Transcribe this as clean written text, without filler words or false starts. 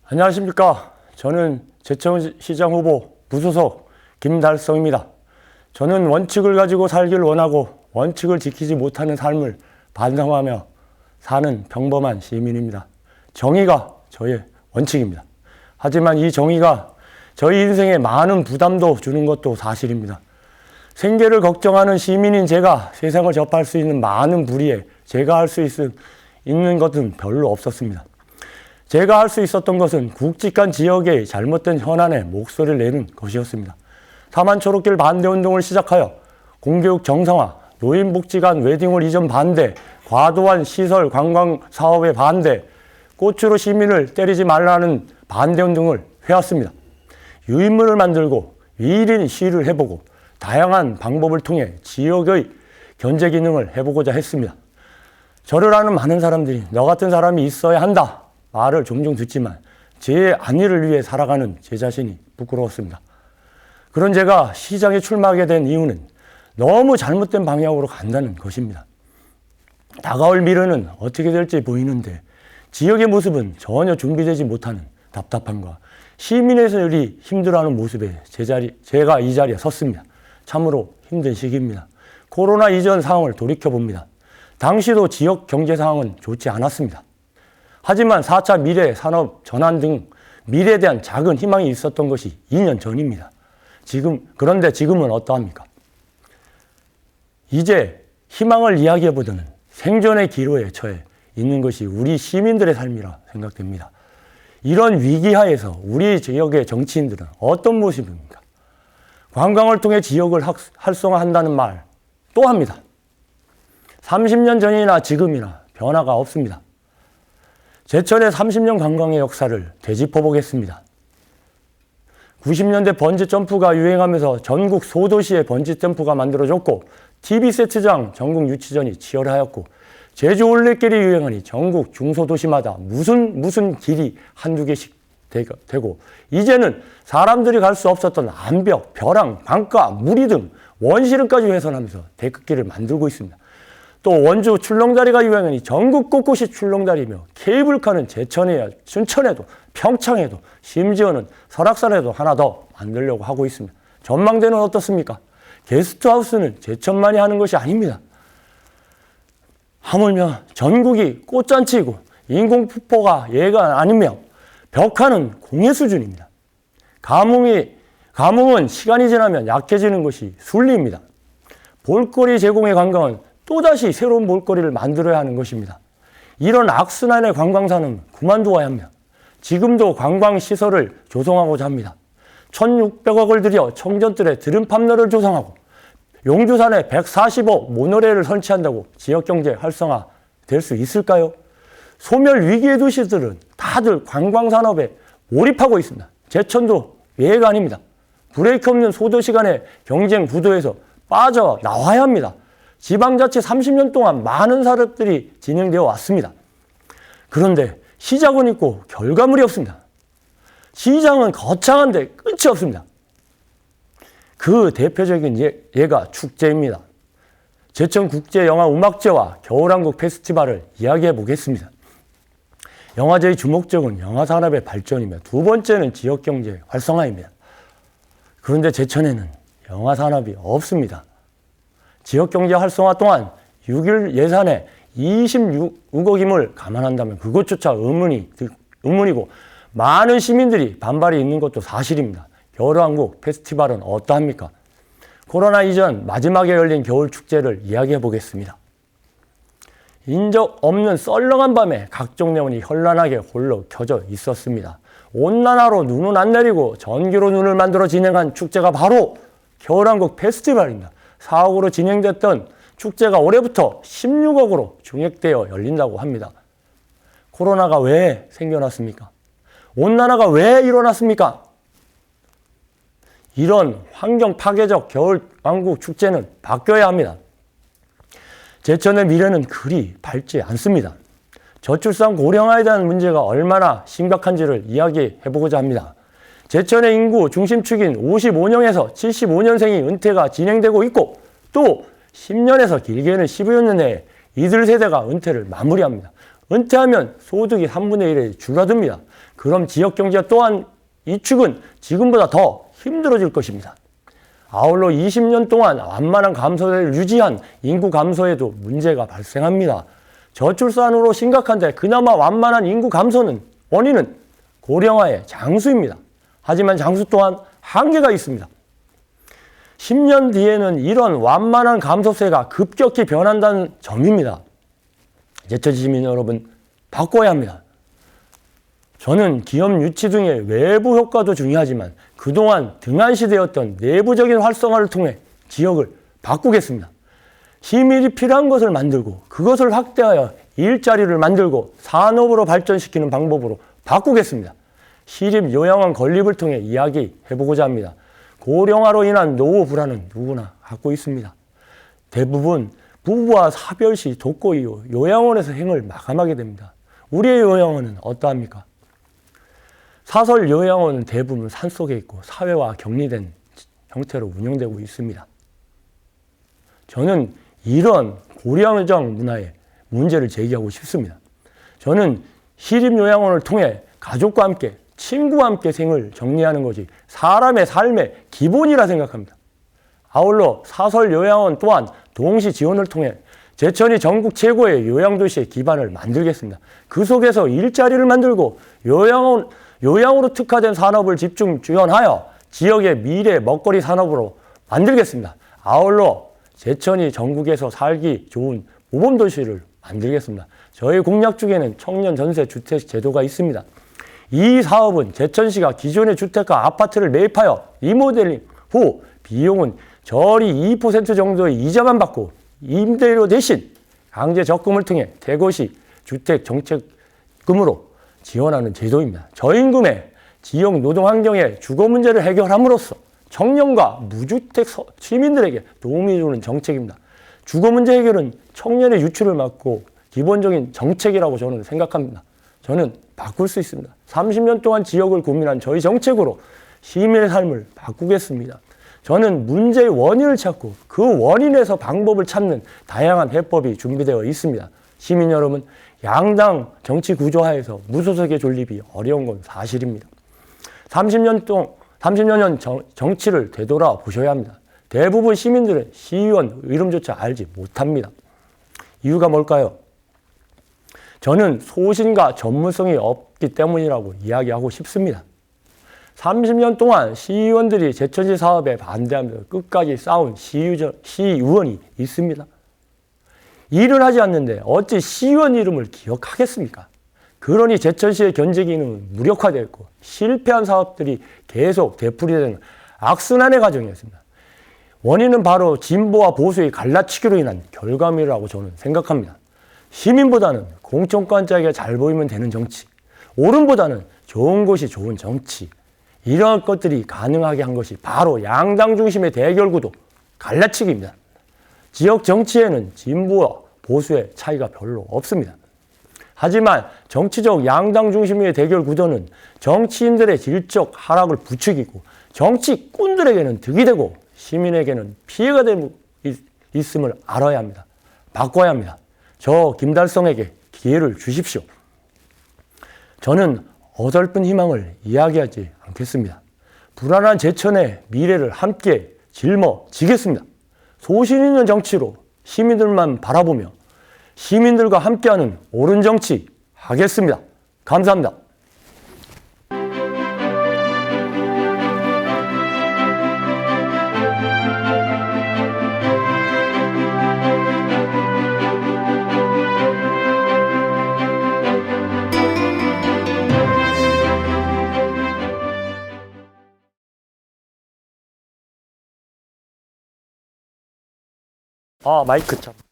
안녕하십니까. 저는 제천시장 후보 무소속 김달성입니다. 저는 원칙을 가지고 살길 원하고 원칙을 지키지 못하는 삶을 반성하며 사는 평범한 시민입니다. 정의가 저의 원칙입니다. 하지만 이 정의가 저희 인생에 많은 부담도 주는 것도 사실입니다. 생계를 걱정하는 시민인 제가 세상을 접할 수 있는 많은 불의에 제가 할 수 있는 것은 별로 없었습니다. 제가 할 수 있었던 것은 굵직한 지역의 잘못된 현안에 목소리를 내는 것이었습니다. 사만초록길 반대운동을 시작하여 공교육 정상화, 노인복지관 웨딩홀 이전 반대, 과도한 시설 관광 사업에 반대, 꽃으로 시민을 때리지 말라는 반대운동을 해왔습니다. 유인물을 만들고 위일인 시위를 해보고 다양한 방법을 통해 지역의 견제 기능을 해보고자 했습니다. 저를 아는 많은 사람들이 너 같은 사람이 있어야 한다 말을 종종 듣지만 제 안위를 위해 살아가는 제 자신이 부끄러웠습니다. 그런 제가 시장에 출마하게 된 이유는 너무 잘못된 방향으로 간다는 것입니다. 다가올 미래는 어떻게 될지 보이는데 지역의 모습은 전혀 준비되지 못하는 답답함과 시민의들이 힘들어하는 모습에 제가 이 자리에 섰습니다. 참으로 힘든 시기입니다. 코로나 이전 상황을 돌이켜봅니다. 당시도 지역 경제 상황은 좋지 않았습니다. 하지만 4차 미래 산업 전환 등 미래에 대한 작은 희망이 있었던 것이 2년 전입니다. 그런데 지금은 어떠합니까? 이제 희망을 이야기해보다는 생존의 기로에 처해 있는 것이 우리 시민들의 삶이라 생각됩니다. 이런 위기하에서 우리 지역의 정치인들은 어떤 모습입니까? 관광을 통해 지역을 활성화한다는 말 또 합니다. 30년 전이나 지금이나 변화가 없습니다. 제천의 30년 관광의 역사를 되짚어 보겠습니다. 90년대 번지점프가 유행하면서 전국 소도시에 번지점프가 만들어졌고 TV 세트장 전국 유치전이 치열하였고 제주 올레길이 유행하니 전국 중소도시마다 무슨 길이 한두 개씩 되고 이제는 사람들이 갈 수 없었던 암벽, 벼랑, 강가, 무리 등 원시름까지 훼손하면서 데크길을 만들고 있습니다. 또 원주 출렁다리가 유행하니 전국 곳곳이 출렁다리며 케이블카는 제천에야 춘천에도 평창에도 심지어는 설악산에도 하나 더 만들려고 하고 있습니다. 전망대는 어떻습니까? 게스트하우스는 제천만이 하는 것이 아닙니다. 하물며 전국이 꽃잔치이고 인공폭포가 예가 아니며 벽화는 공예 수준입니다. 감흥은 시간이 지나면 약해지는 것이 순리입니다. 볼거리 제공의 관광은 또다시 새로운 볼거리를 만들어야 하는 것입니다. 이런 악순환의 관광사는 그만두어야 합니다. 지금도 관광시설을 조성하고자 합니다. 1,600억을 들여 청전들의 드림팜러를 조성하고 용주산에 140억 모노레일을 설치한다고 지역경제 활성화 될 수 있을까요? 소멸 위기의 도시들은 다들 관광산업에 몰입하고 있습니다. 제천도 예외가 아닙니다. 브레이크 없는 소도시 간의 경쟁 구도에서 빠져나와야 합니다. 지방자치 30년 동안 많은 사업들이 진행되어 왔습니다. 그런데 시작은 있고 결과물이 없습니다. 시장은 거창한데 끝이 없습니다. 그 대표적인 예가 축제입니다. 제천국제영화음악제와 겨울왕국 페스티벌을 이야기해 보겠습니다. 영화제의 주목적은 영화산업의 발전이며 두 번째는 지역경제 활성화입니다. 그런데 제천에는 영화산업이 없습니다. 지역경제 활성화 동안 6일 예산에 26억임을 감안한다면 그것조차 의문이고 많은 시민들이 반발이 있는 것도 사실입니다. 겨울왕국 페스티벌은 어떠합니까? 코로나 이전 마지막에 열린 겨울축제를 이야기해 보겠습니다. 인적 없는 썰렁한 밤에 각종 내원이 현란하게 홀로 켜져 있었습니다. 온난화로 눈은 안 내리고 전기로 눈을 만들어 진행한 축제가 바로 겨울왕국 페스티벌입니다. 4억으로 진행됐던 축제가 올해부터 16억으로 중액되어 열린다고 합니다. 코로나가 왜 생겨났습니까? 온난화가 왜 일어났습니까? 이런 환경 파괴적 겨울왕국 축제는 바뀌어야 합니다. 제천의 미래는 그리 밝지 않습니다. 저출산 고령화에 대한 문제가 얼마나 심각한지를 이야기해보고자 합니다. 제천의 인구 중심축인 55년에서 75년생이 은퇴가 진행되고 있고 또 10년에서 길게는 15년 내에 이들 세대가 은퇴를 마무리합니다. 은퇴하면 소득이 3분의 1에 줄어듭니다. 그럼 지역 경제 또한 이 축은 지금보다 더 힘들어질 것입니다. 아울러 20년 동안 완만한 감소세를 유지한 인구 감소에도 문제가 발생합니다. 저출산으로 심각한데 그나마 완만한 인구 감소는 원인은 고령화의 장수입니다. 하지만 장수 또한 한계가 있습니다. 10년 뒤에는 이런 완만한 감소세가 급격히 변한다는 점입니다. 제천 시민 여러분, 바꿔야 합니다. 저는 기업 유치 등의 외부 효과도 중요하지만 그동안 등한시되었던 내부적인 활성화를 통해 지역을 바꾸겠습니다. 시민이 필요한 것을 만들고 그것을 확대하여 일자리를 만들고 산업으로 발전시키는 방법으로 바꾸겠습니다. 시립 요양원 건립을 통해 이야기해보고자 합니다. 고령화로 인한 노후 불안은 누구나 갖고 있습니다. 대부분 부부와 사별 시 독거 이후 요양원에서 행을 마감하게 됩니다. 우리의 요양원은 어떠합니까? 사설 요양원은 대부분 산속에 있고 사회와 격리된 형태로 운영되고 있습니다. 저는 이런 고령적 문화에 문제를 제기하고 싶습니다. 저는 시립요양원을 통해 가족과 함께 친구와 함께 생을 정리하는 것이 사람의 삶의 기본이라 생각합니다. 아울러 사설 요양원 또한 동시 지원을 통해 제천이 전국 최고의 요양도시의 기반을 만들겠습니다. 그 속에서 일자리를 만들고 요양으로 특화된 산업을 집중 지원하여 지역의 미래 먹거리 산업으로 만들겠습니다. 아울러 제천이 전국에서 살기 좋은 모범도시를 만들겠습니다. 저희 공약 중에는 청년 전세 주택 제도가 있습니다. 이 사업은 제천시가 기존의 주택과 아파트를 매입하여 리모델링 후 비용은 저리 2% 정도의 이자만 받고 임대료 대신 강제 적금을 통해 대거시 주택 정책금으로 지원하는 제도입니다. 저임금의 지역 노동 환경의 주거 문제를 해결함으로써 청년과 무주택 시민들에게 도움이 주는 정책입니다. 주거 문제 해결은 청년의 유출을 막고 기본적인 정책이라고 저는 생각합니다. 저는 바꿀 수 있습니다. 30년 동안 지역을 고민한 저희 정책으로 시민의 삶을 바꾸겠습니다. 저는 문제의 원인을 찾고 그 원인에서 방법을 찾는 다양한 해법이 준비되어 있습니다. 시민 여러분, 양당 정치 구조하에서 무소속의 존립이 어려운 건 사실입니다. 30년 전 정치를 되돌아 보셔야 합니다. 대부분 시민들은 시의원 이름조차 알지 못합니다. 이유가 뭘까요? 저는 소신과 전문성이 없기 때문이라고 이야기하고 싶습니다. 30년 동안 시의원들이 제천시 사업에 반대하면서 끝까지 싸운 시의원이 있습니다. 일을 하지 않는데 어찌 시의원 이름을 기억하겠습니까? 그러니 제천시의 견제 기능은 무력화되었고 실패한 사업들이 계속 되풀이되는 악순환의 과정이었습니다. 원인은 바로 진보와 보수의 갈라치기로 인한 결과물이라고 저는 생각합니다. 시민보다는 공천권자에게 잘 보이면 되는 정치, 옳음보다는 좋은 것이 좋은 정치, 이러한 것들이 가능하게 한 것이 바로 양당 중심의 대결 구도, 갈라치기입니다. 지역 정치에는 진보와 보수의 차이가 별로 없습니다. 하지만 정치적 양당 중심의 대결 구도는 정치인들의 질적 하락을 부추기고 정치꾼들에게는 득이 되고 시민에게는 피해가 되고 있음을 알아야 합니다. 바꿔야 합니다. 저 김달성에게 기회를 주십시오. 저는 어설픈 희망을 이야기하지 않겠습니다. 불안한 제천의 미래를 함께 짊어지겠습니다. 소신 있는 정치로 시민들만 바라보며 시민들과 함께하는 옳은 정치 하겠습니다. 감사합니다. 마이크 참.